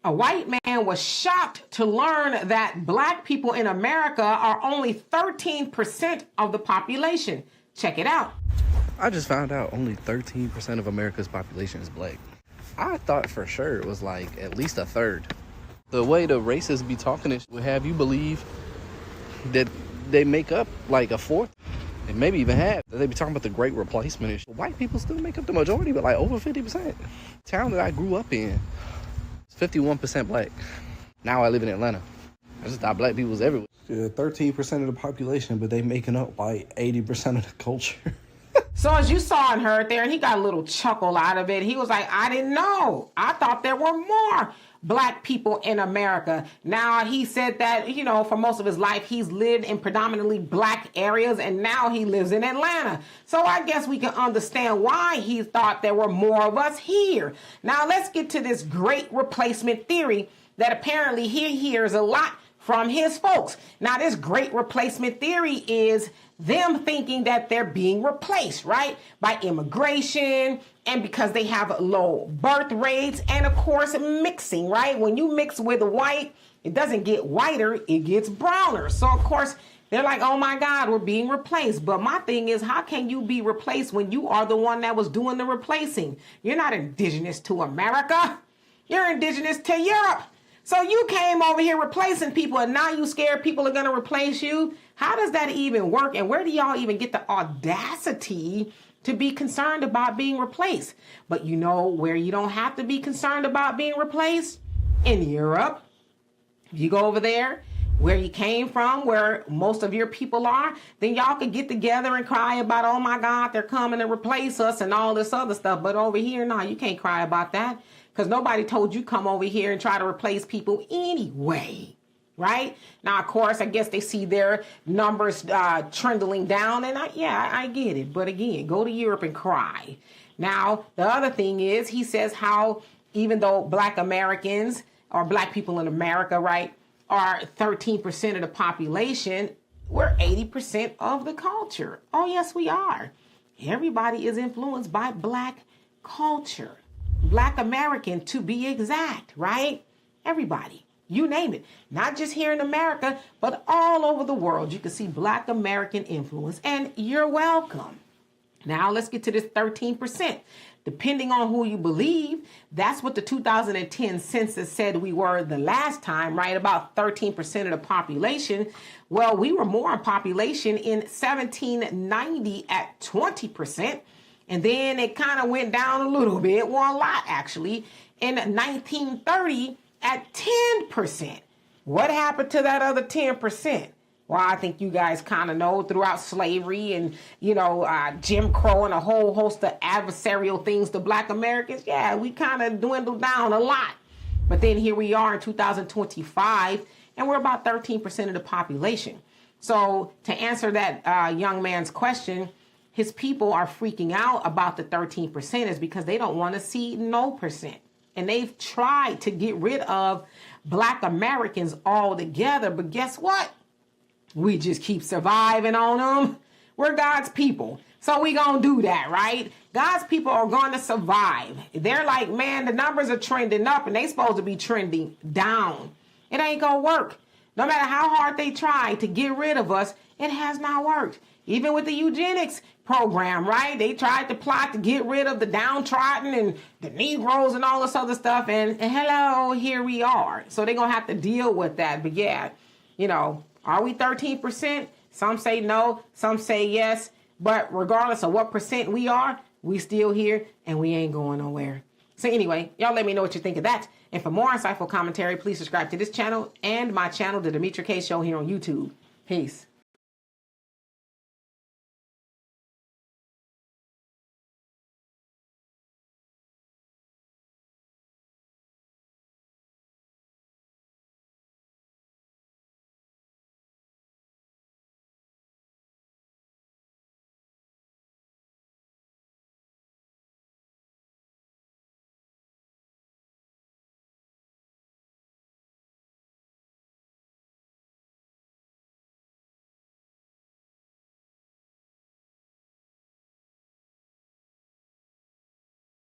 A white man was shocked to learn that black people in America are only 13% of the population. Check it out. I just found out only 13% of America's population is black. I thought for sure it was like at least a third. The way the racists be talking would have you believe that they make up like a fourth and maybe even half. They be talking about the great replacement. White people still make up the majority, but like over 50%. The town that I grew up in, 51% black. Now I live in Atlanta. I just thought black people was everywhere. Yeah, 13% of the population, but they making up like 80% of the culture. So as you saw and heard there, and he got a little chuckle out of it. He was like, I didn't know. I thought there were more black people in America. Now, he said that, you know, for most of his life, he's lived in predominantly black areas, and now he lives in Atlanta. So I guess we can understand why he thought there were more of us here. Now, let's get to this great replacement theory that apparently he hears a lot from his folks. Now, this great replacement theory is them thinking that they're being replaced, right, by immigration, and because they have low birth rates, and of course mixing, right? When you mix with white, it doesn't get whiter, it gets browner. So of course they're like, oh my God, we're being replaced. But my thing is, how can you be replaced when you are the one that was doing the replacing? You're not indigenous to America. You're indigenous to Europe. So you came over here replacing people, and now you scared people are going to replace you? How does that even work? And where do y'all even get the audacity to be concerned about being replaced? But you know where you don't have to be concerned about being replaced? In Europe. You go over there, where you came from, where most of your people are, then y'all could get together and cry about, oh my God, they're coming to replace us and all this other stuff. But over here, no, you can't cry about that, because nobody told you come over here and try to replace people anyway, right? Now, of course, I guess they see their numbers trending down, and I get it. But again, go to Europe and cry. Now, the other thing is, he says how even though black Americans or black people in America, right, are 13% of the population, we're 80% of the culture. Oh, yes, we are. Everybody is influenced by black culture. Black American, to be exact, right? Everybody, you name it. Not just here in America, but all over the world. You can see black American influence, and you're welcome. Now let's get to this 13%. Depending on who you believe, that's what the 2010 census said we were the last time, right? About 13% of the population. Well, we were more in population in 1790 at 20%. And then it kind of went down a little bit, well, a lot actually, in 1930 at 10%. What happened to that other 10%? Well, I think you guys kind of know, throughout slavery and, Jim Crow and a whole host of adversarial things to black Americans. Yeah, we kind of dwindled down a lot. But then here we are in 2025, and we're about 13% of the population. So to answer that young man's question, his people are freaking out about the 13% is because they don't want to see no percent. And they've tried to get rid of black Americans altogether. But guess what? We just keep surviving on them. We're God's people. So we gonna do that, right? God's people are going to survive. They're like, man, the numbers are trending up and they supposed to be trending down. It ain't gonna work. No matter how hard they try to get rid of us, it has not worked. Even with the eugenics program, right? They tried to plot to get rid of the downtrodden and the Negroes and all this other stuff. And hello, here we are. So they're going to have to deal with that. But yeah, are we 13%? Some say no, some say yes. But regardless of what percent we are, we still here and we ain't going nowhere. So anyway, y'all let me know what you think of that. And for more insightful commentary, please subscribe to this channel and my channel, The Demetra Kaye Show, here on YouTube. Peace.